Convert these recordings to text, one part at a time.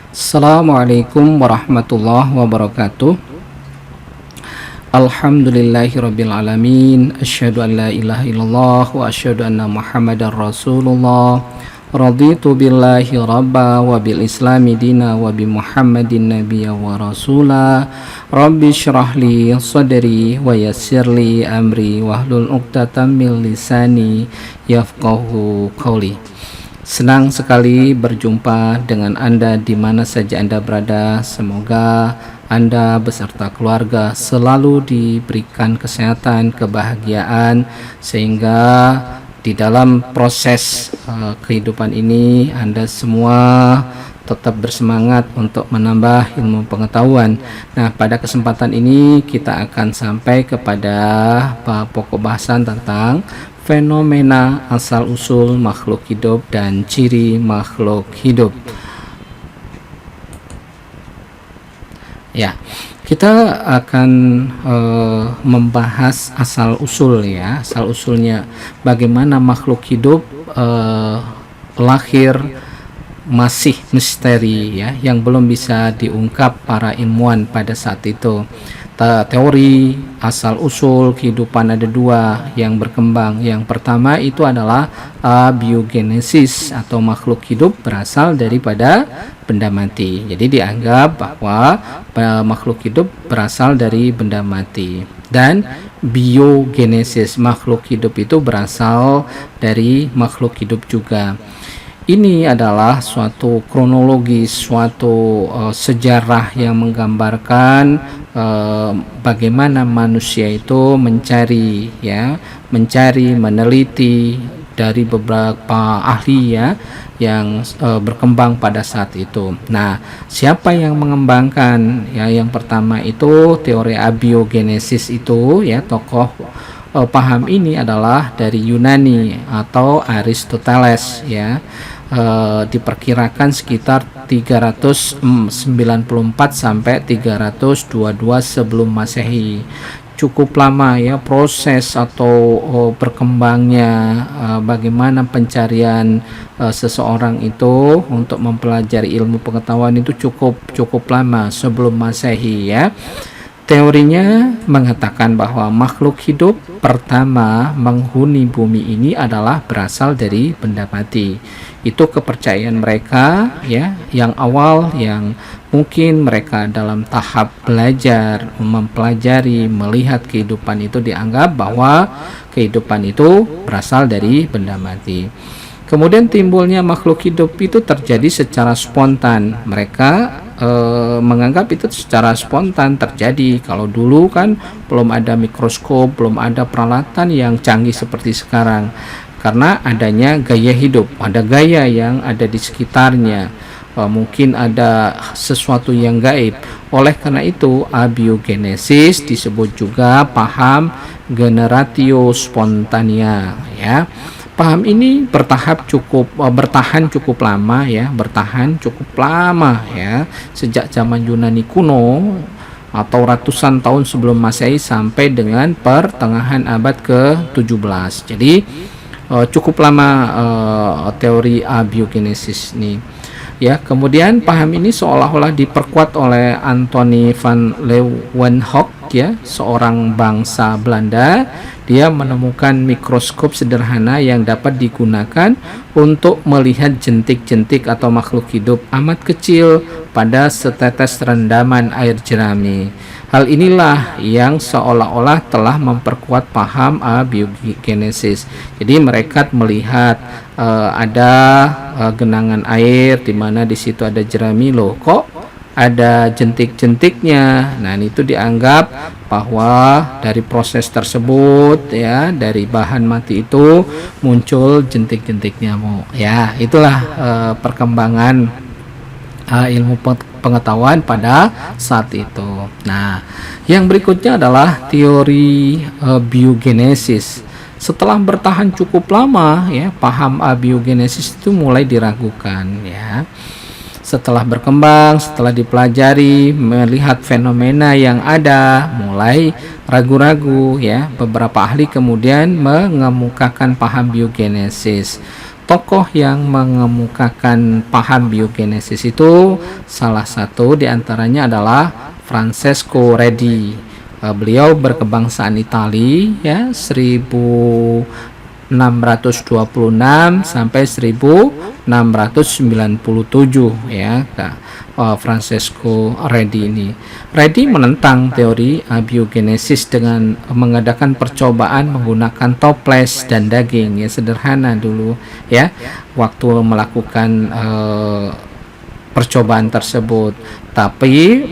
Assalamualaikum warahmatullahi wabarakatuh. Alhamdulillahirabbil alamin. Asyhadu an la ilaha illallah wa asyhadu anna Muhammadar Rasulullah. Raditu billahi rabba wa bil islami dina wa bi Muhammadin nabiyya wa rasula. Rabbi syrah li sadri wa yassir li amri wahlul 'uqdatam min lisani yafqahu qawli. Senang sekali berjumpa dengan Anda di mana saja Anda berada. Semoga Anda beserta keluarga selalu diberikan kesehatan, kebahagiaan, sehingga di dalam proses kehidupan ini Anda semua tetap bersemangat untuk menambah ilmu pengetahuan. Nah, pada kesempatan ini kita akan sampai kepada pokok bahasan tentang fenomena asal-usul makhluk hidup dan ciri makhluk hidup. Ya, kita akan membahas asal-usul ya, asal-usulnya bagaimana makhluk hidup lahir masih misteri ya, yang belum bisa diungkap para ilmuwan pada saat itu. Teori asal-usul kehidupan ada dua yang berkembang. Yang pertama itu adalah abiogenesis atau makhluk hidup berasal daripada benda mati. Jadi dianggap bahwa makhluk hidup berasal dari benda mati. Dan biogenesis, makhluk hidup itu berasal dari makhluk hidup juga. Ini adalah suatu kronologi, suatu sejarah yang menggambarkan bagaimana manusia itu mencari, meneliti dari beberapa ahli ya yang berkembang pada saat itu. Nah, siapa yang mengembangkan ya? Yang pertama itu teori abiogenesis itu ya, tokoh paham ini adalah dari Yunani atau Aristoteles ya. Diperkirakan sekitar 394 sampai 322 sebelum Masehi. Cukup lama ya proses atau berkembangnya bagaimana pencarian seseorang itu untuk mempelajari ilmu pengetahuan itu cukup lama sebelum Masehi ya. Teorinya mengatakan bahwa makhluk hidup pertama menghuni bumi ini adalah berasal dari benda mati. Itu kepercayaan mereka ya, yang awal, yang mungkin mereka dalam tahap belajar, mempelajari, melihat kehidupan itu dianggap bahwa kehidupan itu berasal dari benda mati. Kemudian timbulnya makhluk hidup itu terjadi secara spontan. Mereka menganggap itu secara spontan terjadi. Kalau dulu kan belum ada mikroskop, belum ada peralatan yang canggih seperti sekarang. Karena adanya gaya hidup, ada gaya yang ada di sekitarnya. Mungkin ada sesuatu yang gaib. Oleh karena itu, abiogenesis disebut juga paham generatio spontanea ya. Paham ini bertahan cukup lama ya, sejak zaman Yunani kuno atau ratusan tahun sebelum Masehi sampai dengan pertengahan abad ke-17. Jadi cukup lama teori abiogenesis ini. Ya, kemudian paham ini seolah-olah diperkuat oleh Anthony van Leeuwenhoek ya, seorang bangsa Belanda. Dia menemukan mikroskop sederhana yang dapat digunakan untuk melihat jentik-jentik atau makhluk hidup amat kecil pada setetes rendaman air jerami. Hal inilah yang seolah-olah telah memperkuat paham abiogenesis. Jadi mereka melihat ada genangan air di mana di situ ada jerami, loh kok ada jentik-jentiknya. Nah, itu dianggap bahwa dari proses tersebut ya, dari bahan mati itu muncul jentik-jentiknya ya. Itulah perkembangan ilmu pengetahuan pada saat itu. Nah, yang berikutnya adalah teori biogenesis. Setelah bertahan cukup lama ya, paham abiogenesis itu mulai diragukan ya. Setelah berkembang, setelah dipelajari, melihat fenomena yang ada, mulai ragu-ragu ya. Beberapa ahli kemudian mengemukakan paham biogenesis. tokoh yang mengemukakan paham biogenesis itu salah satu diantaranya adalah Francesco Redi. Beliau berkebangsaan Itali ya 1626 sampai 1697 ya. Francesco Redi ini. Redi menentang teori abiogenesis dengan mengadakan percobaan menggunakan toples dan daging ya, sederhana dulu ya waktu melakukan percobaan tersebut. Tapi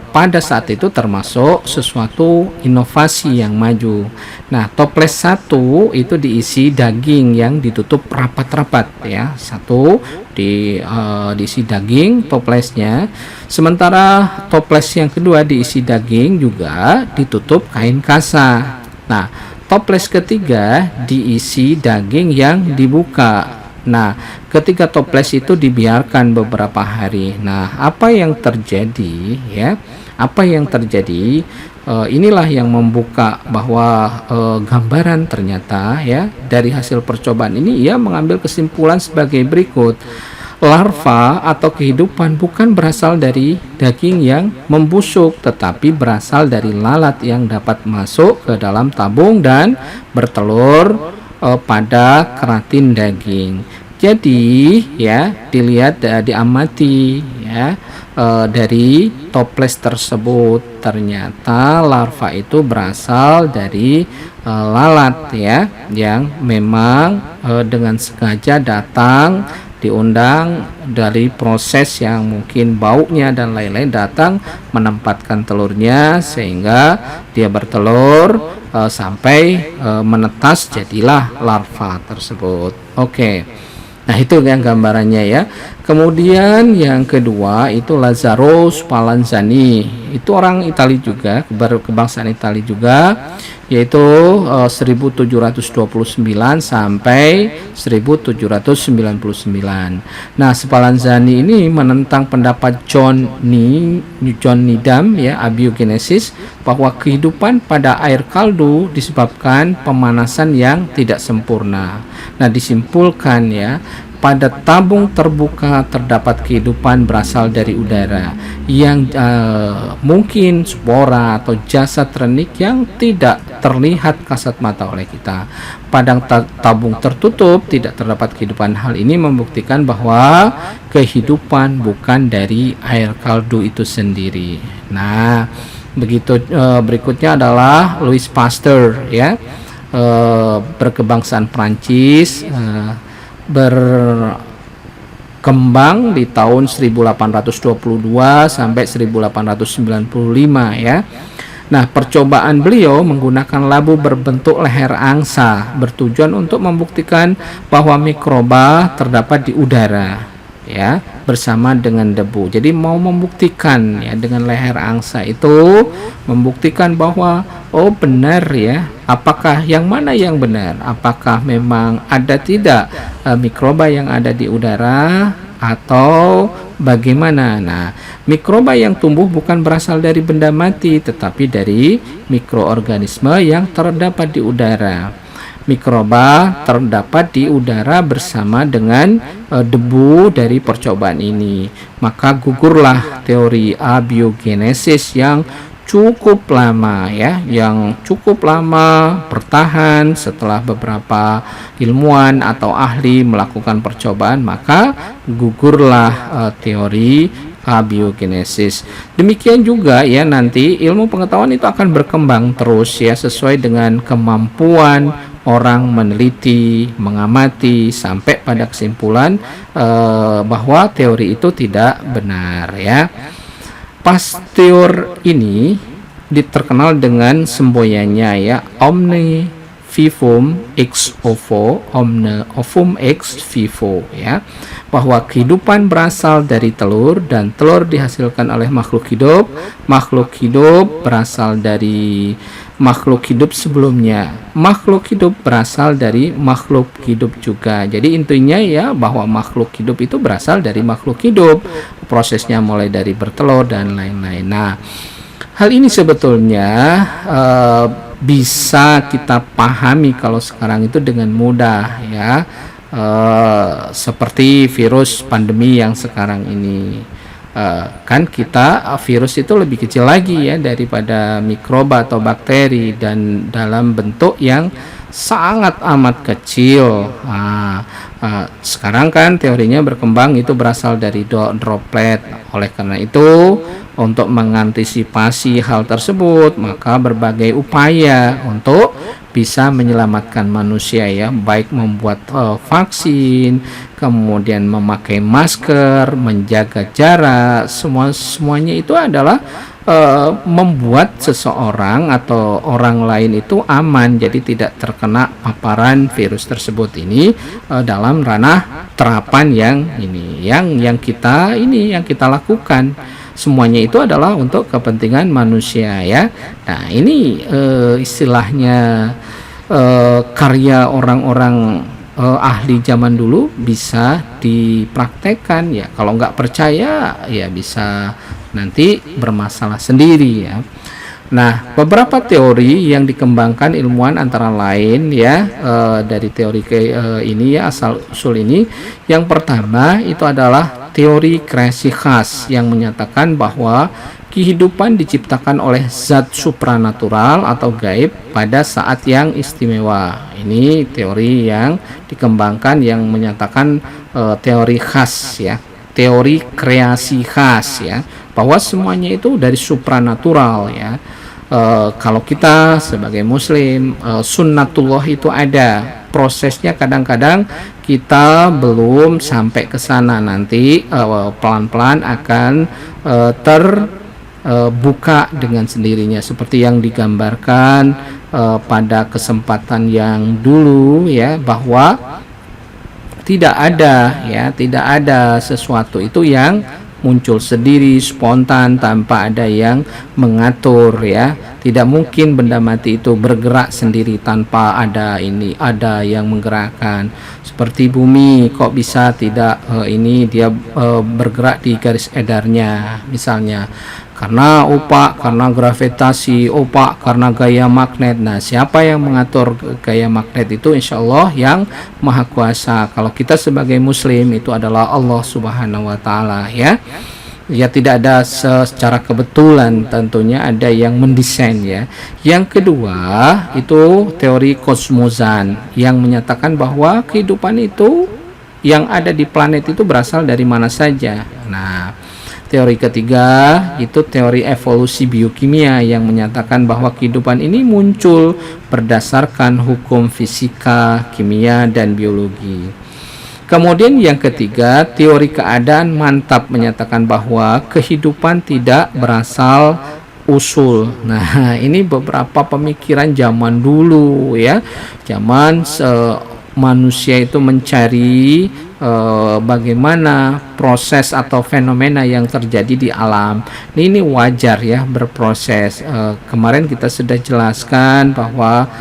pada saat itu termasuk sesuatu inovasi yang maju. Nah, toples satu itu diisi daging yang ditutup rapat-rapat ya. Satu diisi daging toplesnya. Sementara toples yang kedua diisi daging juga ditutup kain kasa. Nah, toples ketiga diisi daging yang dibuka. Nah, ketika toples itu dibiarkan beberapa hari. Nah, apa yang terjadi ya? Apa yang terjadi? Inilah yang membuka bahwa gambaran ternyata ya dari hasil percobaan ini ia mengambil kesimpulan sebagai berikut. Larva atau kehidupan bukan berasal dari daging yang membusuk, tetapi berasal dari lalat yang dapat masuk ke dalam tabung dan bertelur pada keratin daging. Jadi ya dilihat diamati ya dari toples tersebut, ternyata larva itu berasal dari lalat ya yang memang dengan sengaja datang, diundang dari proses yang mungkin baunya dan lain-lain, datang menempatkan telurnya sehingga dia bertelur sampai menetas, jadilah larva tersebut. Oke. Nah, itu yang gambarannya ya. Kemudian yang kedua itu Lazzaro Spallanzani. Itu orang Italia juga, berkebangsaan Italia juga, yaitu 1729 sampai 1799. Nah, Spallanzani ini menentang pendapat John Needham ya, abiogenesis, bahwa kehidupan pada air kaldu disebabkan pemanasan yang tidak sempurna. Nah, disimpulkan ya, pada tabung terbuka terdapat kehidupan berasal dari udara yang mungkin spora atau jasad renik yang tidak terlihat kasat mata oleh kita. Pada tabung tertutup tidak terdapat kehidupan. Hal ini membuktikan bahwa kehidupan bukan dari air kaldu itu sendiri. Nah, begitu. Berikutnya adalah Louis Pasteur ya, berkebangsaan Prancis, berkembang di tahun 1822 sampai 1895 ya. Nah, percobaan beliau menggunakan labu berbentuk leher angsa bertujuan untuk membuktikan bahwa mikroba terdapat di udara ya bersama dengan debu. Jadi mau membuktikan ya dengan leher angsa itu, membuktikan bahwa oh benar ya, apakah yang mana yang benar, apakah memang ada tidak mikroba yang ada di udara atau bagaimana. Nah, mikroba yang tumbuh bukan berasal dari benda mati, tetapi dari mikroorganisme yang terdapat di udara. Mikroba terdapat di udara bersama dengan debu dari percobaan ini. Maka gugurlah teori abiogenesis yang cukup lama ya, yang cukup lama bertahan. Setelah beberapa ilmuwan atau ahli melakukan percobaan, maka gugurlah teori abiogenesis. Demikian juga ya, nanti ilmu pengetahuan itu akan berkembang terus ya, sesuai dengan kemampuan orang meneliti, mengamati, sampai pada kesimpulan bahwa teori itu tidak benar ya. Pasteur ini terkenal dengan semboyannya ya, omne vivum ex ovo, omne ovum ex vivo ya, bahwa kehidupan berasal dari telur dan telur dihasilkan oleh makhluk hidup berasal dari makhluk hidup sebelumnya, makhluk hidup berasal dari makhluk hidup juga. Jadi intinya ya, bahwa makhluk hidup itu berasal dari makhluk hidup, prosesnya mulai dari bertelur dan lain-lain. Nah, hal ini sebetulnya bisa kita pahami kalau sekarang itu dengan mudah ya. seperti virus pandemi yang sekarang ini. Kan kita virus itu lebih kecil lagi ya daripada mikroba atau bakteri, dan dalam bentuk yang sangat amat kecil. Sekarang kan teorinya berkembang itu berasal dari droplet. Oleh karena itu, untuk mengantisipasi hal tersebut, maka berbagai upaya untuk bisa menyelamatkan manusia ya, baik membuat vaksin, kemudian memakai masker, menjaga jarak, semuanya itu adalah membuat seseorang atau orang lain itu aman, jadi tidak terkena paparan virus tersebut ini dalam ranah terapan yang kita lakukan. Semuanya itu adalah untuk kepentingan manusia ya. Nah, ini istilahnya karya orang-orang ahli zaman dulu bisa dipraktekkan ya. Kalau nggak percaya ya bisa nanti bermasalah sendiri ya. Nah, beberapa teori yang dikembangkan ilmuwan antara lain ya, dari teori ini ya, asal usul ini. Yang pertama itu adalah teori kreasi khas yang menyatakan bahwa kehidupan diciptakan oleh zat supranatural atau gaib pada saat yang istimewa. Ini teori yang dikembangkan yang menyatakan teori khas ya, teori kreasi khas ya, bahwa semuanya itu dari supranatural ya. Kalau kita sebagai muslim, sunnatullah itu ada prosesnya, kadang-kadang kita belum sampai ke sana, nanti pelan-pelan akan terbuka dengan sendirinya seperti yang digambarkan pada kesempatan yang dulu ya, bahwa tidak ada sesuatu itu yang muncul sendiri spontan tanpa ada yang mengatur ya. Tidak mungkin benda mati itu bergerak sendiri tanpa ada yang menggerakkan. Seperti bumi, kok bisa tidak dia bergerak di garis edarnya misalnya, karena opak, karena gravitasi, opak karena gaya magnet. Nah, siapa yang mengatur gaya magnet itu? Insya Allah yang Maha Kuasa. Kalau kita sebagai muslim itu adalah Allah Subhanahu wa Ta'ala ya. Ya, tidak ada secara kebetulan, tentunya ada yang mendesain ya. Yang kedua itu teori kosmosan yang menyatakan bahwa kehidupan itu yang ada di planet itu berasal dari mana saja. Nah, teori ketiga itu teori evolusi biokimia yang menyatakan bahwa kehidupan ini muncul berdasarkan hukum fisika, kimia, dan biologi. Kemudian yang ketiga, teori keadaan mantap menyatakan bahwa kehidupan tidak berasal usul. Nah, ini beberapa pemikiran zaman dulu ya. Zaman manusia itu mencari bagaimana proses atau fenomena yang terjadi di alam. Ini wajar ya berproses. Kemarin kita sudah jelaskan bahwa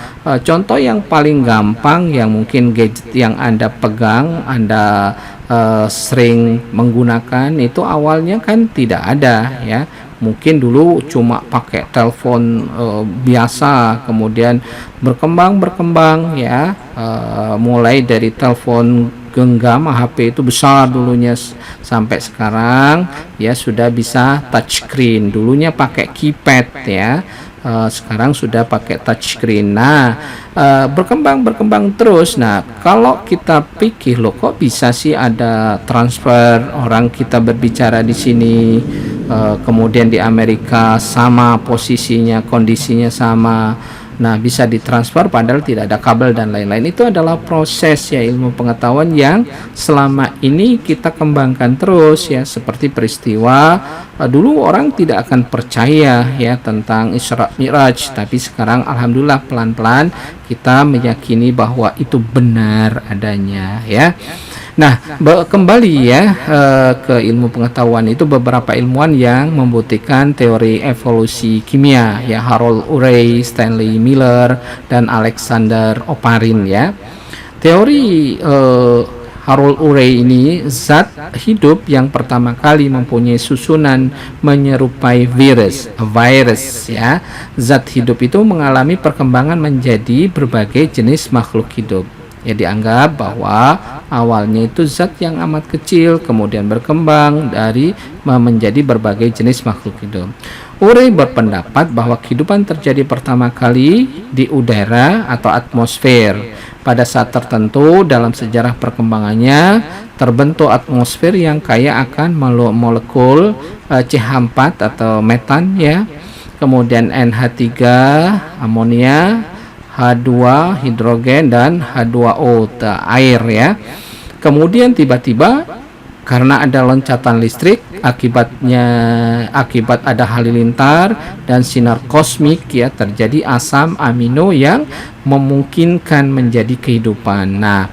contoh yang paling gampang yang mungkin gadget yang Anda pegang, Anda sering menggunakan itu awalnya kan tidak ada ya. Mungkin dulu cuma pakai telepon biasa, kemudian berkembang ya, mulai dari telepon genggam HP itu besar dulunya, sampai sekarang ya sudah bisa touchscreen. Dulunya pakai keypad ya, sekarang sudah pakai touchscreen. Nah, berkembang terus. Nah, kalau kita pikir loh kok bisa sih ada transfer, orang kita berbicara di sini, kemudian di Amerika sama posisinya, kondisinya sama. Nah, bisa ditransfer padahal tidak ada kabel dan lain-lain. Itu adalah proses ya, ilmu pengetahuan yang selama ini kita kembangkan terus ya. Seperti peristiwa dulu orang tidak akan percaya ya tentang Isra Mi'raj, tapi sekarang alhamdulillah pelan-pelan kita meyakini bahwa itu benar adanya ya. Nah, kembali ya ke ilmu pengetahuan itu, beberapa ilmuwan yang membuktikan teori evolusi kimia ya, Harold Urey, Stanley Miller, dan Alexander Oparin ya. Teori Harold Urey ini zat hidup yang pertama kali mempunyai susunan menyerupai virus ya. Zat hidup itu mengalami perkembangan menjadi berbagai jenis makhluk hidup Ya, dianggap bahwa awalnya itu zat yang amat kecil, kemudian berkembang dari menjadi berbagai jenis makhluk hidup. Urey berpendapat bahwa kehidupan terjadi pertama kali di udara atau atmosfer. Pada saat tertentu dalam sejarah perkembangannya terbentuk atmosfer yang kaya akan molekul CH4 atau metan ya. Kemudian NH3 amonia, H2 hidrogen, dan H2O air ya. Kemudian tiba-tiba karena ada loncatan listrik akibat ada halilintar dan sinar kosmik ya, terjadi asam amino yang memungkinkan menjadi kehidupan. Nah,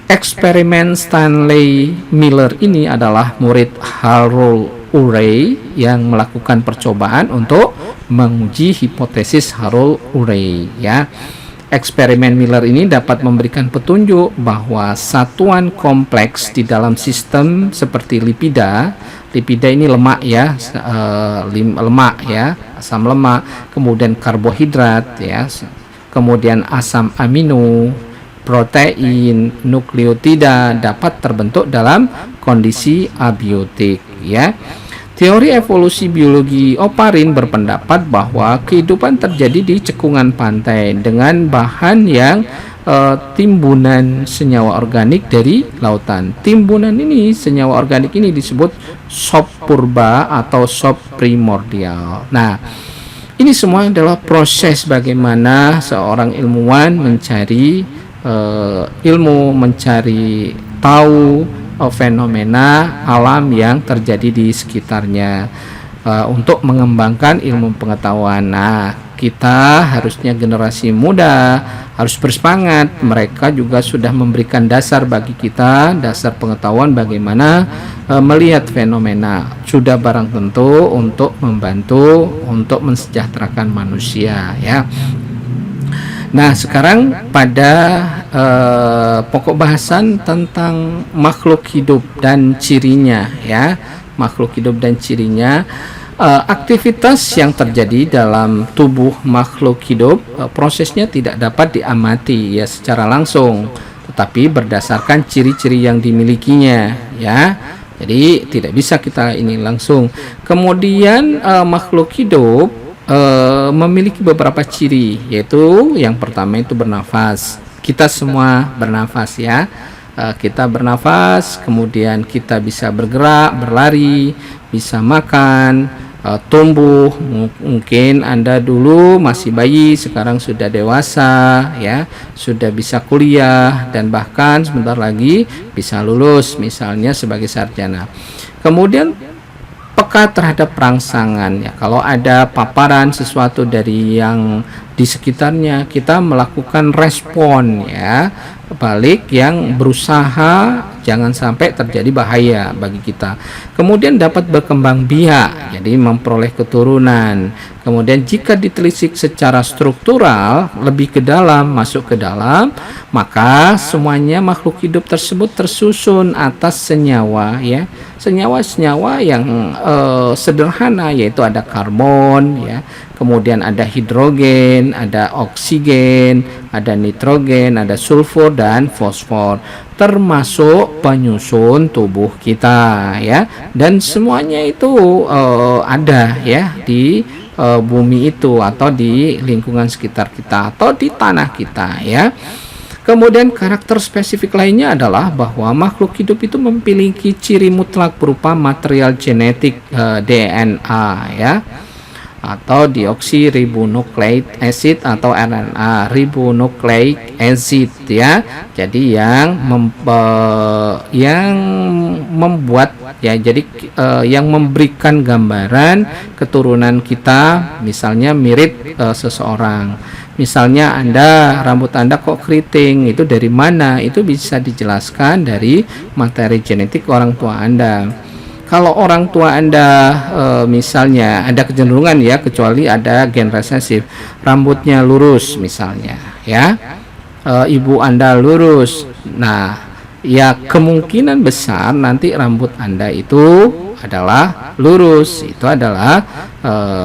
eksperimen Stanley Miller ini adalah murid Harold Urey yang melakukan percobaan untuk menguji hipotesis Harold Urey ya. Eksperimen Miller ini dapat memberikan petunjuk bahwa satuan kompleks di dalam sistem seperti lipida ini lemak ya, lemak ya, asam lemak, kemudian karbohidrat ya, kemudian asam amino, protein, nukleotida dapat terbentuk dalam kondisi abiotik ya. Teori evolusi biologi Oparin berpendapat bahwa kehidupan terjadi di cekungan pantai dengan bahan yang timbunan senyawa organik dari lautan. Timbunan ini, senyawa organik ini disebut sop purba atau sop primordial. Nah, ini semua adalah proses bagaimana seorang ilmuwan mencari ilmu, mencari tahu fenomena alam yang terjadi di sekitarnya untuk mengembangkan ilmu pengetahuan. Nah, kita harusnya generasi muda harus bersemangat. Mereka juga sudah memberikan dasar bagi kita, dasar pengetahuan bagaimana melihat fenomena. Sudah barang tentu untuk membantu untuk mensejahterakan manusia ya. Nah, sekarang pada pokok bahasan tentang makhluk hidup dan cirinya ya. Makhluk hidup dan cirinya, aktivitas yang terjadi dalam tubuh makhluk hidup prosesnya tidak dapat diamati ya secara langsung, tetapi berdasarkan ciri-ciri yang dimilikinya ya. Jadi tidak bisa kita ini langsung. Kemudian makhluk hidup memiliki beberapa ciri, yaitu yang pertama itu bernafas. Kita semua bernafas ya. Kita bernafas, kemudian kita bisa bergerak, berlari, bisa makan, tumbuh. Mungkin Anda dulu masih bayi, sekarang sudah dewasa ya, sudah bisa kuliah, dan bahkan sebentar lagi bisa lulus misalnya sebagai sarjana. Kemudian peka terhadap rangsangan ya. Kalau ada paparan sesuatu dari yang di sekitarnya, kita melakukan respon ya, balik yang berusaha jangan sampai terjadi bahaya bagi kita. Kemudian dapat berkembang biak, jadi memperoleh keturunan. Kemudian jika ditelisik secara struktural lebih ke dalam, masuk ke dalam, maka semuanya makhluk hidup tersebut tersusun atas senyawa ya, senyawa-senyawa yang sederhana, yaitu ada karbon ya, kemudian ada hidrogen, ada oksigen, ada nitrogen, ada sulfur dan fosfor, termasuk penyusun tubuh kita ya. Dan semuanya itu ada ya di bumi itu, atau di lingkungan sekitar kita, atau di tanah kita ya. Kemudian karakter spesifik lainnya adalah bahwa makhluk hidup itu memiliki ciri mutlak berupa material genetik DNA ya, atau deoksiribonukleik acid atau RNA ribonucleic acid ya. Jadi yang membuat ya, jadi yang memberikan gambaran keturunan kita, misalnya mirip seseorang. Misalnya rambut Anda kok keriting, itu dari mana? Itu bisa dijelaskan dari materi genetik orang tua Anda. Kalau orang tua Anda misalnya ada kecenderungan ya, kecuali ada gen resesif, rambutnya lurus misalnya ya, ibu Anda lurus, nah ya kemungkinan besar nanti rambut Anda itu adalah lurus. Itu adalah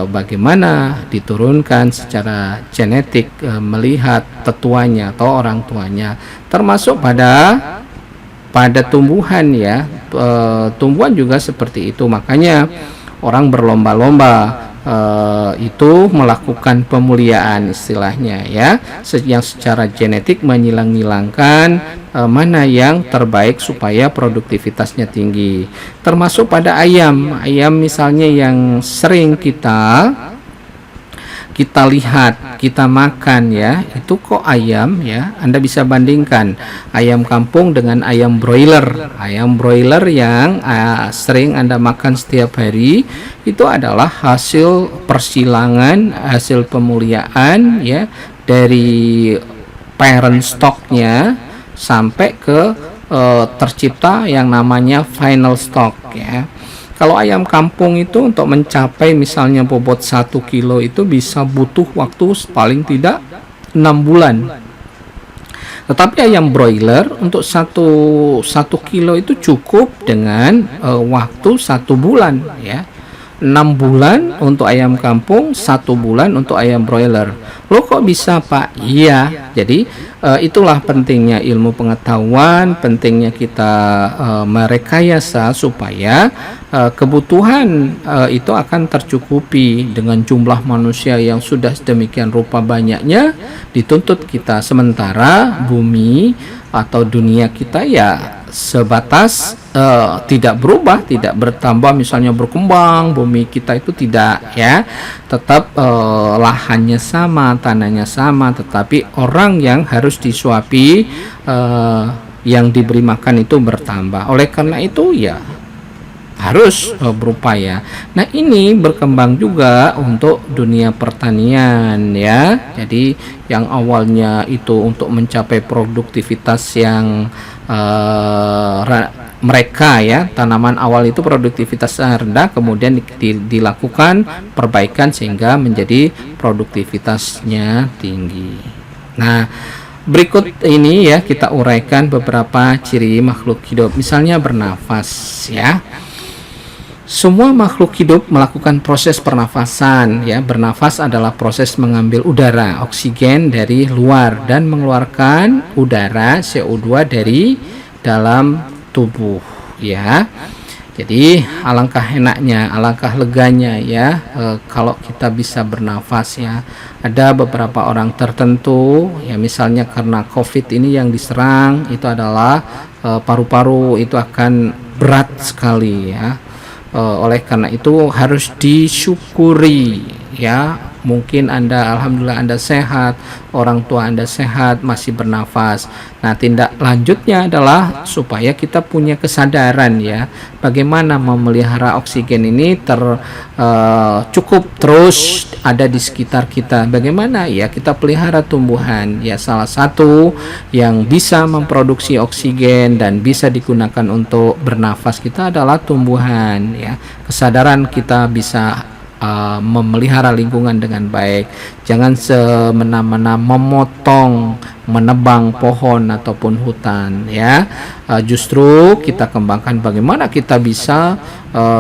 bagaimana diturunkan secara genetik, melihat tetuanya atau orang tuanya, termasuk pada tumbuhan ya. Tumbuhan juga seperti itu, makanya orang berlomba-lomba itu melakukan pemuliaan istilahnya ya, yang secara genetik menyilang-nyilangkan mana yang terbaik supaya produktivitasnya tinggi. Termasuk pada ayam misalnya yang sering kita lihat, kita makan ya, itu kok ayam ya, Anda bisa bandingkan ayam kampung dengan ayam broiler. Ayam broiler yang sering Anda makan setiap hari itu adalah hasil persilangan, hasil pemuliaan ya, dari parent stocknya sampai ke tercipta yang namanya final stock ya. Kalau ayam kampung itu untuk mencapai misalnya bobot 1 kilo itu bisa butuh waktu paling tidak 6 bulan. Tetapi ayam broiler untuk 1 kilo itu cukup dengan waktu 1 bulan ya. 6 bulan untuk ayam kampung, 1 bulan untuk ayam broiler. Loh kok bisa Pak? Iya, jadi itulah pentingnya ilmu pengetahuan, pentingnya kita merekayasa supaya kebutuhan itu akan tercukupi dengan jumlah manusia yang sudah sedemikian rupa banyaknya dituntut kita. Sementara bumi atau dunia kita ya sebatas tidak berubah, tidak bertambah, misalnya berkembang, bumi kita itu tidak ya, tetap lahannya sama, tanahnya sama, tetapi orang yang harus disuapi, yang diberi makan itu bertambah. Oleh karena itu ya harus berupaya. Nah, ini berkembang juga untuk dunia pertanian ya. Jadi yang awalnya itu untuk mencapai produktivitas yang mereka ya, tanaman awal itu produktivitasnya rendah, kemudian dilakukan perbaikan sehingga menjadi produktivitasnya tinggi. Nah, berikut ini ya kita uraikan beberapa ciri makhluk hidup. Misalnya bernafas ya. Semua makhluk hidup melakukan proses pernafasan ya. Bernafas adalah proses mengambil udara, oksigen dari luar dan mengeluarkan udara CO2 dari dalam tubuh ya. Jadi alangkah enaknya, alangkah leganya ya kalau kita bisa bernafas ya. Ada beberapa orang tertentu ya, misalnya karena COVID ini yang diserang itu adalah paru-paru, itu akan berat sekali ya. Oleh karena itu harus disyukuri ya. Mungkin Anda, alhamdulillah Anda sehat, orang tua Anda sehat, masih bernafas. Nah, tindak lanjutnya adalah supaya kita punya kesadaran ya, bagaimana memelihara oksigen ini cukup terus ada di sekitar kita. Bagaimana ya kita pelihara tumbuhan ya, salah satu yang bisa memproduksi oksigen dan bisa digunakan untuk bernafas kita adalah tumbuhan ya. Kesadaran kita bisa memelihara lingkungan dengan baik. Jangan semena-mena memotong, menebang pohon ataupun hutan ya. Justru kita kembangkan bagaimana kita bisa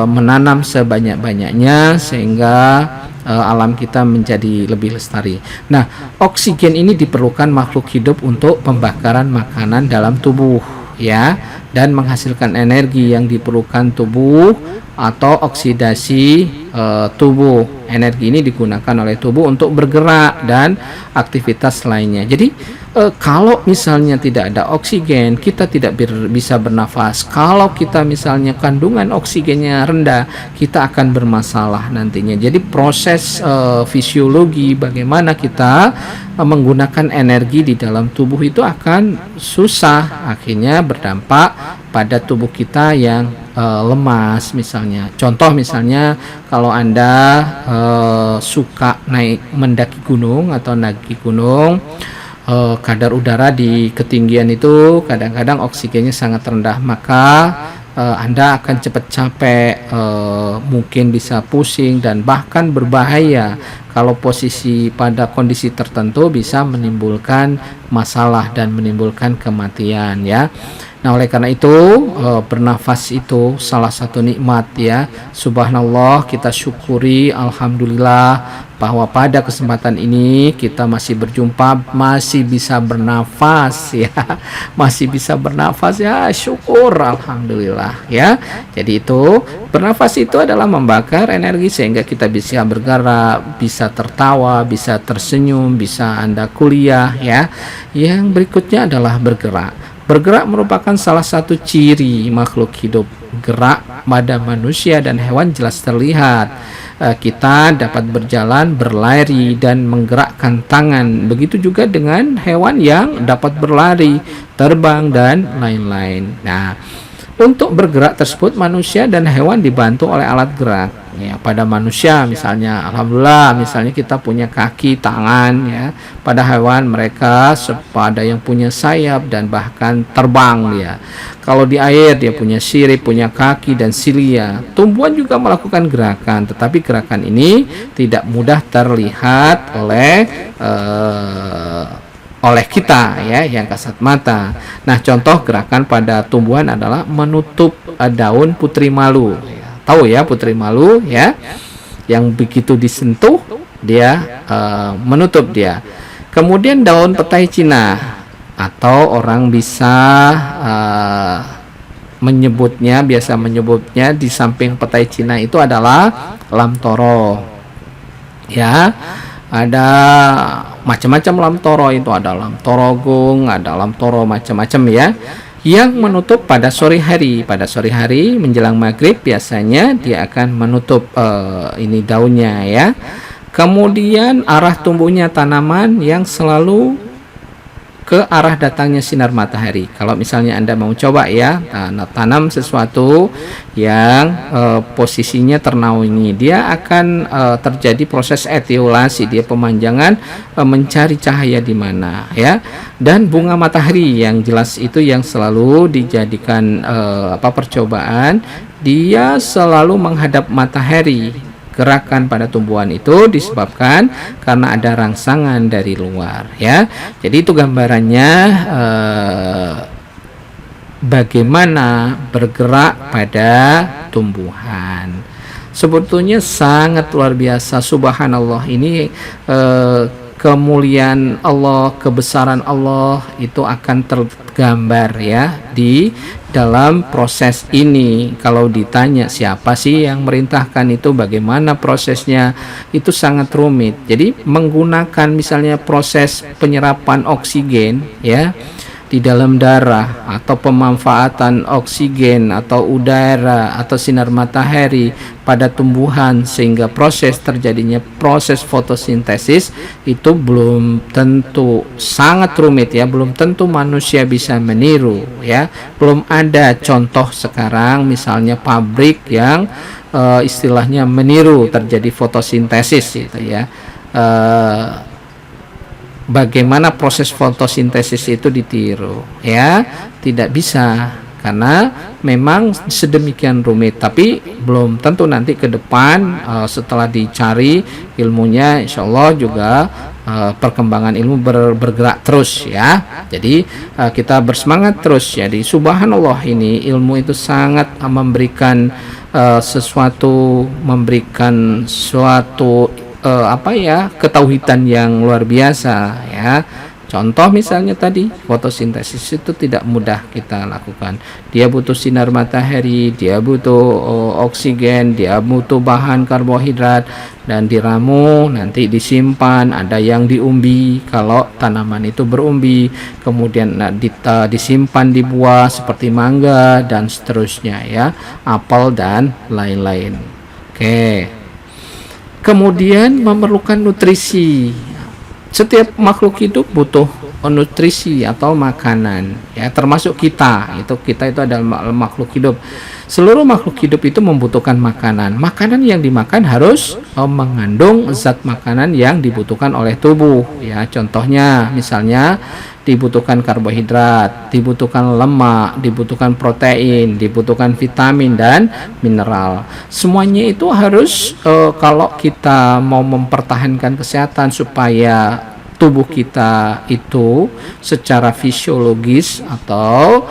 menanam sebanyak-banyaknya sehingga alam kita menjadi lebih lestari. Nah, oksigen ini diperlukan makhluk hidup untuk pembakaran makanan dalam tubuh ya, dan menghasilkan energi yang diperlukan tubuh atau oksidasi tubuh. Energi ini digunakan oleh tubuh untuk bergerak dan aktivitas lainnya. Jadi kalau misalnya tidak ada oksigen, kita tidak bisa bernafas. Kalau kita misalnya kandungan oksigennya rendah, kita akan bermasalah nantinya. Jadi proses fisiologi bagaimana kita menggunakan energi di dalam tubuh itu akan susah, akhirnya berdampak pada tubuh kita yang lemas misalnya. Contoh misalnya kalau Anda suka mendaki gunung atau naik gunung, kadar udara di ketinggian itu kadang-kadang oksigennya sangat rendah, maka Anda akan cepat capek, mungkin bisa pusing dan bahkan berbahaya. Kalau posisi pada kondisi tertentu bisa menimbulkan masalah dan menimbulkan kematian ya. Nah, oleh karena itu bernafas itu salah satu nikmat ya. Subhanallah, kita syukuri, alhamdulillah bahwa pada kesempatan ini kita masih berjumpa, masih bisa bernafas ya. Masih bisa bernafas ya, syukur alhamdulillah ya. Jadi itu bernafas itu adalah membakar energi sehingga kita bisa bergerak, bisa tertawa, bisa tersenyum, bisa Anda kuliah ya. Yang berikutnya adalah bergerak. Bergerak merupakan salah satu ciri makhluk hidup. Gerak pada manusia dan hewan jelas terlihat. Kita dapat berjalan, berlari, dan menggerakkan tangan. Begitu juga dengan hewan yang dapat berlari, terbang, dan lain-lain. Nah, untuk bergerak tersebut manusia dan hewan dibantu oleh alat gerak. Ya, pada manusia misalnya, alhamdulillah, misalnya kita punya kaki, tangan ya. Pada hewan mereka pada yang punya sayap dan bahkan terbang ya. Kalau di air dia punya sirip, punya kaki dan silia. Tumbuhan juga melakukan gerakan, tetapi gerakan ini tidak mudah terlihat oleh kita ya yang kasat mata. Nah, contoh gerakan pada tumbuhan adalah menutup daun putri malu. Tahu ya putri malu ya, yang begitu disentuh dia menutup dia. Kemudian daun petai Cina, atau orang bisa biasa menyebutnya di samping petai Cina itu adalah lamtoro ya. Ada macam-macam lamtoro, itu ada lamtoro gung, ada lamtoro macam-macam ya, yang menutup pada sore hari. Pada sore hari menjelang maghrib biasanya dia akan menutup ini daunnya ya. Kemudian arah tumbuhnya tanaman yang selalu ke arah datangnya sinar matahari. Kalau misalnya Anda mau coba ya, tanam sesuatu yang posisinya ternaungi, dia akan terjadi proses etiolasi, dia pemanjangan mencari cahaya di mana ya. Dan bunga matahari yang jelas itu yang selalu dijadikan percobaan, dia selalu menghadap matahari. Gerakan pada tumbuhan itu disebabkan karena ada rangsangan dari luar ya. Jadi itu gambarannya bagaimana bergerak pada tumbuhan. Sebetulnya sangat luar biasa, subhanallah. Ini kemuliaan Allah, kebesaran Allah itu akan tergambar ya di dalam proses ini. Kalau ditanya siapa sih yang merintahkan itu, bagaimana prosesnya, itu sangat rumit. Jadi menggunakan misalnya proses penyerapan oksigen ya di dalam darah, atau pemanfaatan oksigen atau udara atau sinar matahari pada tumbuhan sehingga proses terjadinya proses fotosintesis, itu belum tentu, sangat rumit ya, belum tentu manusia bisa meniru ya. Belum ada contoh sekarang misalnya pabrik yang istilahnya meniru terjadi fotosintesis gitu ya. Bagaimana proses fotosintesis itu ditiru ya, tidak bisa karena memang sedemikian rumit. Tapi belum tentu nanti ke depan setelah dicari ilmunya, insya Allah juga perkembangan ilmu bergerak terus ya. Jadi kita bersemangat terus. Jadi subhanallah, ini ilmu itu sangat memberikan suatu ketauhidan yang luar biasa ya. Contoh misalnya tadi fotosintesis itu tidak mudah kita lakukan. Dia butuh sinar matahari, dia butuh oksigen, dia butuh bahan karbohidrat, dan diramu nanti disimpan. Ada yang diumbi kalau tanaman itu berumbi, kemudian disimpan di buah seperti mangga dan seterusnya ya, apel dan lain-lain. Oke. Kemudian memerlukan nutrisi. Setiap makhluk hidup butuh nutrisi atau makanan ya, termasuk kita itu adalah makhluk hidup. Seluruh makhluk hidup itu membutuhkan makanan. Makanan yang dimakan harus mengandung zat makanan yang dibutuhkan oleh tubuh ya. Contohnya misalnya dibutuhkan karbohidrat, dibutuhkan lemak, dibutuhkan protein, dibutuhkan vitamin dan mineral. Semuanya itu harus kalau kita mau mempertahankan kesehatan supaya tubuh kita itu secara fisiologis atau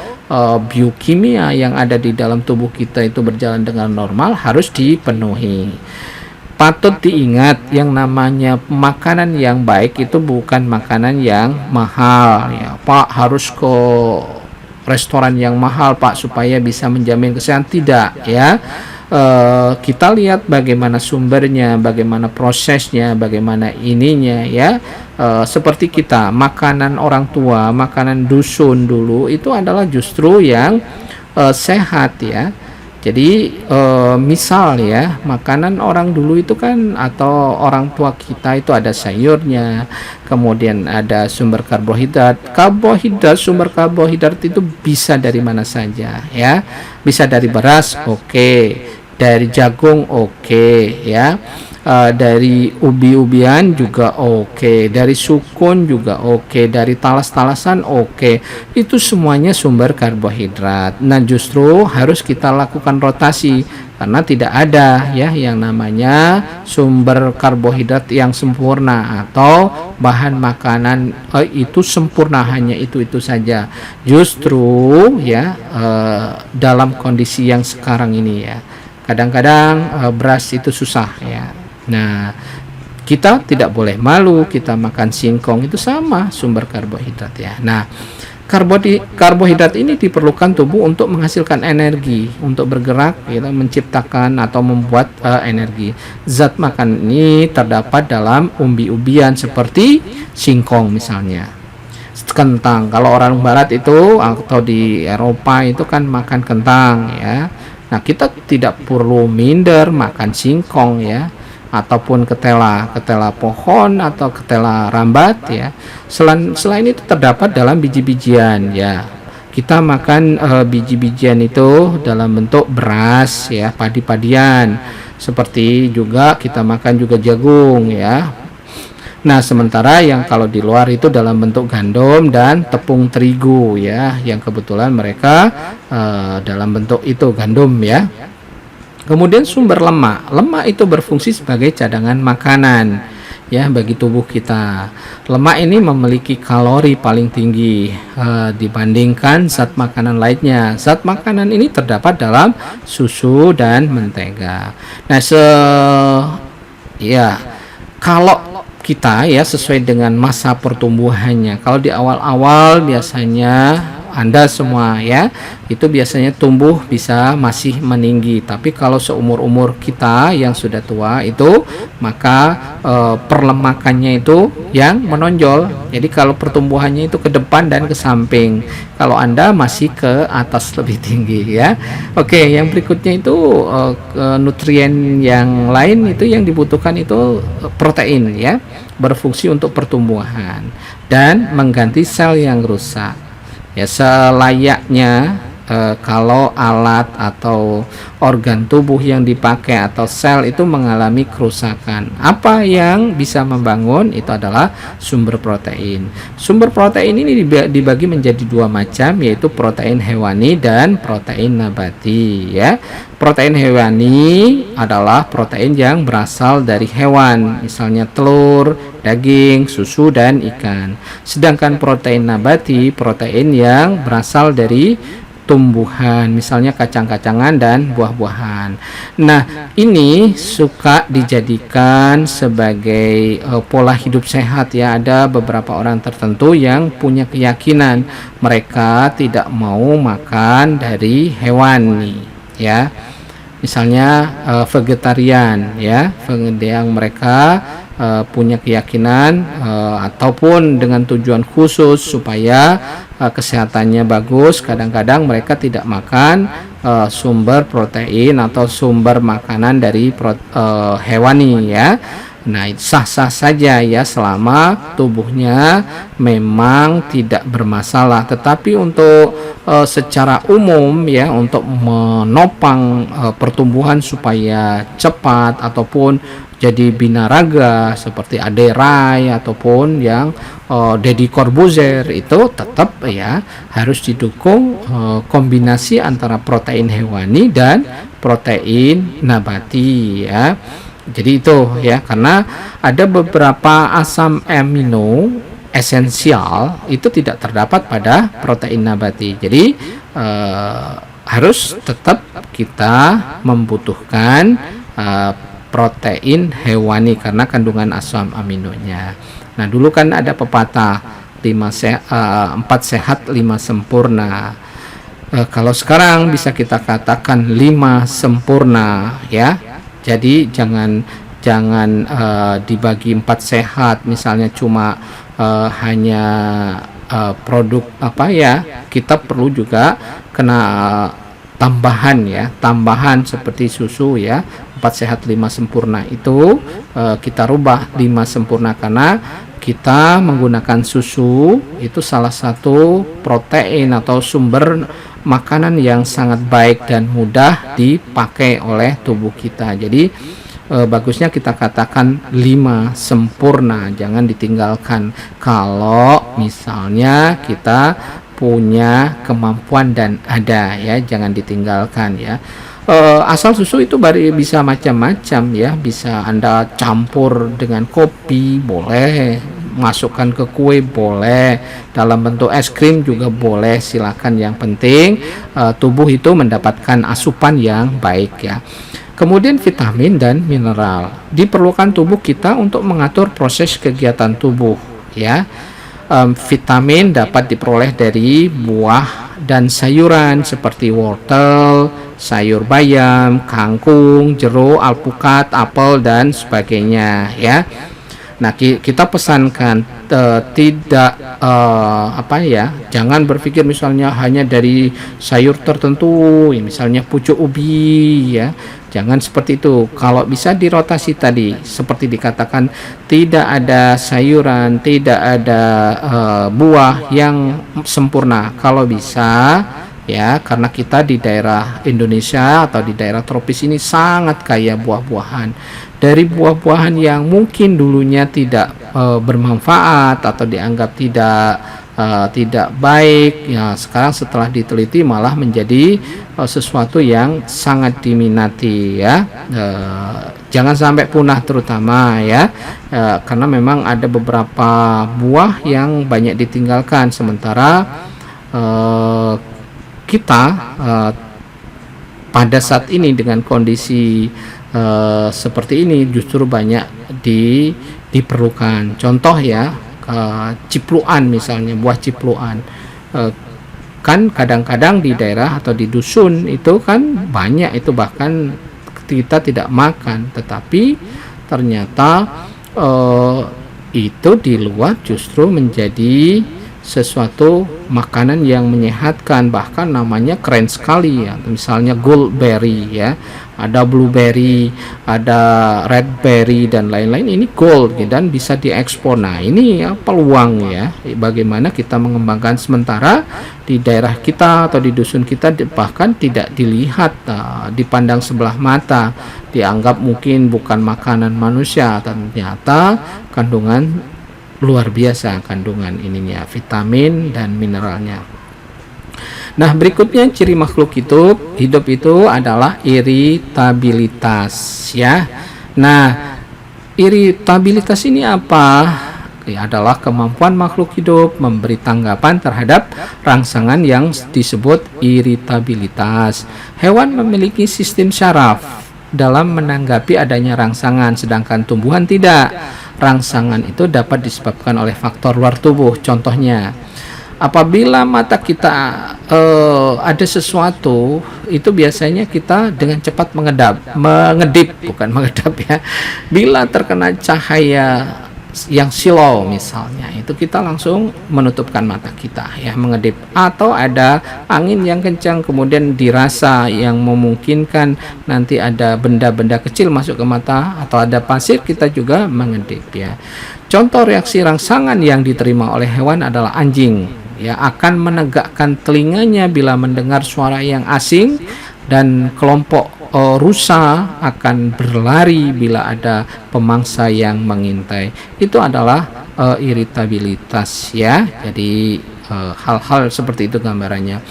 biokimia yang ada di dalam tubuh kita itu berjalan dengan normal harus dipenuhi. Patut diingat yang namanya makanan yang baik itu bukan makanan yang mahal ya. Pak harus ke restoran yang mahal Pak supaya bisa menjamin kesehatan, tidak ya. Kita lihat bagaimana sumbernya, bagaimana prosesnya, bagaimana ininya ya. Seperti kita makanan orang tua, makanan dusun dulu itu adalah justru yang sehat ya. Jadi misal ya, makanan orang dulu itu kan atau orang tua kita itu ada sayurnya, kemudian ada sumber karbohidrat. Sumber karbohidrat itu bisa dari mana saja ya. Bisa dari beras, oke. Dari jagung, oke ya. Dari ubi-ubian juga oke, dari sukun juga oke, dari talas-talasan oke. Itu semuanya sumber karbohidrat. Nah, justru harus kita lakukan rotasi karena tidak ada ya yang namanya sumber karbohidrat yang sempurna atau bahan makanan itu sempurna hanya itu saja. Justru ya dalam kondisi yang sekarang ini ya, kadang-kadang beras itu susah ya. Nah, kita tidak boleh malu, kita makan singkong itu sama sumber karbohidrat ya. Nah, karbohidrat ini diperlukan tubuh untuk menghasilkan energi, untuk bergerak, gitu, menciptakan atau membuat energi. Zat makan ini terdapat dalam umbi-umbian seperti singkong misalnya. Kentang, kalau orang barat itu atau di Eropa itu kan makan kentang ya. Nah, kita tidak perlu minder makan singkong ya, ataupun ketela pohon atau ketela rambat ya. Selain itu terdapat dalam biji-bijian ya. Kita makan biji-bijian itu dalam bentuk beras ya, padi-padian. Seperti juga kita makan juga jagung ya. Nah, sementara yang kalau di luar itu dalam bentuk gandum dan tepung terigu ya, yang kebetulan mereka dalam bentuk itu gandum ya. Kemudian sumber lemak. Lemak itu berfungsi sebagai cadangan makanan ya bagi tubuh kita. Lemak ini memiliki kalori paling tinggi dibandingkan zat makanan lainnya. Zat makanan ini terdapat dalam susu dan mentega. Nah, kalau kita ya sesuai dengan masa pertumbuhannya. Kalau di awal-awal biasanya Anda semua ya, itu biasanya tumbuh bisa masih meninggi. Tapi kalau seumur-umur kita yang sudah tua itu, maka perlemakannya itu yang menonjol. Jadi kalau pertumbuhannya itu ke depan dan ke samping. Kalau Anda masih ke atas lebih tinggi ya. Oke, yang berikutnya itu nutrien yang lain itu yang dibutuhkan itu protein ya, berfungsi untuk pertumbuhan dan mengganti sel yang rusak. Ya, selayaknya kalau alat atau organ tubuh yang dipakai atau sel itu mengalami kerusakan, apa yang bisa membangun itu adalah sumber protein. Sumber protein ini dibagi menjadi dua macam, yaitu protein hewani dan protein nabati ya. Protein hewani adalah protein yang berasal dari hewan, misalnya telur, daging, susu, dan ikan. Sedangkan protein nabati, protein yang berasal dari tumbuhan, misalnya kacang-kacangan dan buah-buahan. Nah, ini suka dijadikan sebagai pola hidup sehat ya. Ada beberapa orang tertentu yang punya keyakinan mereka tidak mau makan dari hewan nih ya. Misalnya vegetarian ya, yang mereka punya keyakinan ataupun dengan tujuan khusus supaya kesehatannya bagus. Kadang-kadang mereka tidak makan sumber protein atau sumber makanan dari hewani ya. Nah, sah-sah saja ya selama tubuhnya memang tidak bermasalah. Tetapi untuk secara umum ya, untuk menopang pertumbuhan supaya cepat ataupun jadi binaraga seperti Aderai ataupun yang Deddy Corbuzier, itu tetap ya harus didukung kombinasi antara protein hewani dan protein nabati ya. Jadi itu ya, karena ada beberapa asam amino esensial itu tidak terdapat pada protein nabati. Jadi harus tetap kita membutuhkan protein hewani karena kandungan asam aminonya. Nah, dulu kan ada pepatah 4 sehat 5 sempurna. Kalau sekarang bisa kita katakan 5 sempurna ya. Jadi jangan dibagi 4 sehat, misalnya cuma hanya produk apa ya, kita perlu juga kena tambahan seperti susu ya. 4 sehat 5 sempurna itu kita rubah 5 sempurna karena kita menggunakan susu itu salah satu protein atau sumber makanan yang sangat baik dan mudah dipakai oleh tubuh kita. Jadi bagusnya kita katakan 5 sempurna, jangan ditinggalkan kalau misalnya kita punya kemampuan dan ada ya, jangan ditinggalkan ya. Asal susu itu bisa macam-macam ya, bisa Anda campur dengan kopi boleh, masukkan ke kue boleh, dalam bentuk es krim juga boleh, silakan. Yang penting tubuh itu mendapatkan asupan yang baik ya. Kemudian vitamin dan mineral diperlukan tubuh kita untuk mengatur proses kegiatan tubuh ya. Vitamin dapat diperoleh dari buah dan sayuran seperti wortel, sayur bayam, kangkung, jeruk, alpukat, apel dan sebagainya ya. Nah, kita pesankan tidak jangan berpikir misalnya hanya dari sayur tertentu, ya, misalnya pucuk ubi ya. Jangan seperti itu. Kalau bisa dirotasi tadi, seperti dikatakan, tidak ada sayuran, tidak ada buah yang sempurna. Kalau bisa ya, karena kita di daerah Indonesia atau di daerah tropis ini sangat kaya buah-buahan. Dari buah-buahan yang mungkin dulunya tidak bermanfaat atau dianggap tidak baik ya, sekarang setelah diteliti malah menjadi sesuatu yang sangat diminati ya. Jangan sampai punah terutama ya, karena memang ada beberapa buah yang banyak ditinggalkan, sementara kita pada saat ini dengan kondisi seperti ini justru banyak diperlukan. Contoh ya, cipluan misalnya, buah cipluan kan kadang-kadang di daerah atau di dusun itu kan banyak, itu bahkan kita tidak makan, tetapi ternyata itu di luar justru menjadi sesuatu makanan yang menyehatkan, bahkan namanya keren sekali ya. Misalnya goldberry ya, ada blueberry, ada redberry dan lain-lain, ini gold ya, dan bisa diekspor. Nah, ini ya peluang ya, bagaimana kita mengembangkan, sementara di daerah kita atau di dusun kita bahkan tidak dilihat, dipandang sebelah mata, dianggap mungkin bukan makanan manusia, ternyata kandungan luar biasa kandungan ininya, vitamin dan mineralnya. Nah, berikutnya ciri makhluk hidup itu adalah iritabilitas ya. Nah, iritabilitas ini apa? Adalah kemampuan makhluk hidup memberi tanggapan terhadap rangsangan yang disebut iritabilitas. Hewan memiliki sistem syaraf dalam menanggapi adanya rangsangan, sedangkan tumbuhan tidak. Rangsangan itu dapat disebabkan oleh faktor luar tubuh. Contohnya, apabila mata kita ada sesuatu, itu biasanya kita dengan cepat mengedip ya. Bila terkena cahaya yang silau misalnya, itu kita langsung menutupkan mata kita ya, mengedip. Atau ada angin yang kencang kemudian dirasa yang memungkinkan nanti ada benda-benda kecil masuk ke mata, atau ada pasir, kita juga mengedip ya. Contoh reaksi rangsangan yang diterima oleh hewan adalah anjing ya, akan menegakkan telinganya bila mendengar suara yang asing, dan kelompok rusa akan berlari bila ada pemangsa yang mengintai. Itu adalah iritabilitas ya. Jadi hal-hal seperti itu gambarannya.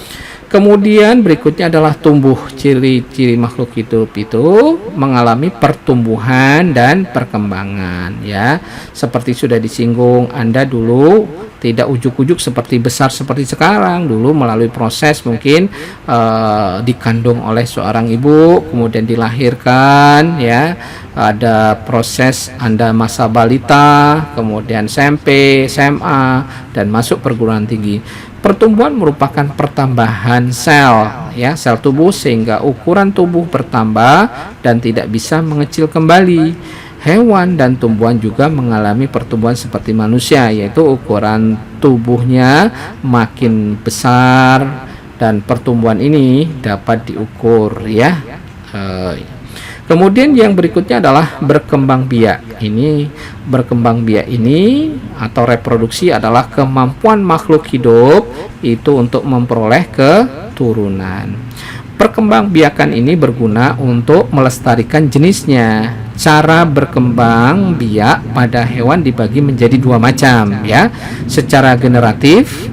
Kemudian berikutnya adalah tumbuh. Ciri-ciri makhluk hidup itu mengalami pertumbuhan dan perkembangan ya. Seperti sudah disinggung, Anda dulu tidak ujuk-ujuk seperti besar seperti sekarang. Dulu melalui proses mungkin dikandung oleh seorang ibu, kemudian dilahirkan ya. Ada proses Anda masa balita, kemudian SMP, SMA, dan masuk perguruan tinggi. Pertumbuhan merupakan pertambahan sel ya, sel tubuh, sehingga ukuran tubuh bertambah dan tidak bisa mengecil kembali. Hewan dan tumbuhan juga mengalami pertumbuhan seperti manusia, yaitu ukuran tubuhnya makin besar dan pertumbuhan ini dapat diukur ya. Kemudian yang berikutnya adalah berkembang biak. Ini berkembang biak ini atau reproduksi adalah kemampuan makhluk hidup itu untuk memperoleh keturunan. Perkembangbiakan ini berguna untuk melestarikan jenisnya. Cara berkembang biak pada hewan dibagi menjadi dua macam ya. Secara generatif,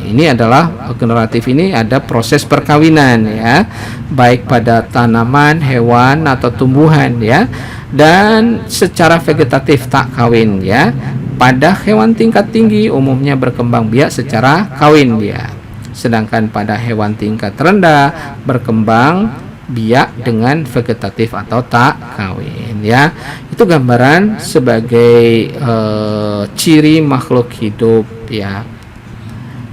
ini adalah generatif ini ada proses perkawinan ya, baik pada tanaman, hewan atau tumbuhan ya. Dan secara vegetatif tak kawin ya. Pada hewan tingkat tinggi umumnya berkembang biak secara kawin dia. Sedangkan pada hewan tingkat rendah berkembang biak dengan vegetatif atau tak kawin ya. Itu gambaran sebagai ciri makhluk hidup ya.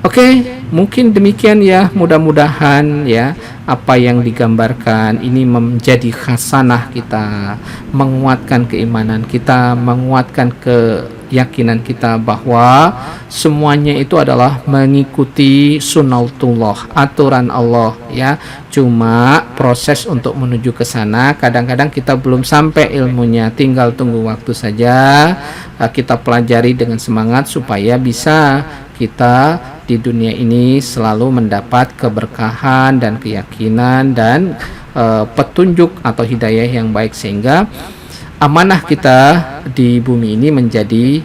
Oke, mungkin demikian ya, mudah-mudahan ya apa yang digambarkan ini menjadi khasanah kita, menguatkan keimanan kita, menguatkan keyakinan kita bahwa semuanya itu adalah mengikuti sunnatullah, aturan Allah ya. Cuma proses untuk menuju ke sana kadang-kadang kita belum sampai ilmunya, tinggal tunggu waktu saja. Kita pelajari dengan semangat supaya bisa kita di dunia ini selalu mendapat keberkahan dan keyakinan dan petunjuk atau hidayah yang baik, sehingga amanah kita di bumi ini menjadi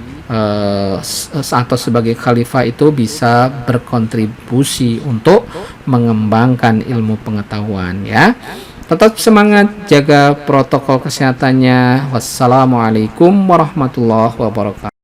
atau sebagai khalifah itu bisa berkontribusi untuk mengembangkan ilmu pengetahuan ya. Tetap semangat, jaga protokol kesehatannya. Wassalamualaikum warahmatullahi wabarakatuh.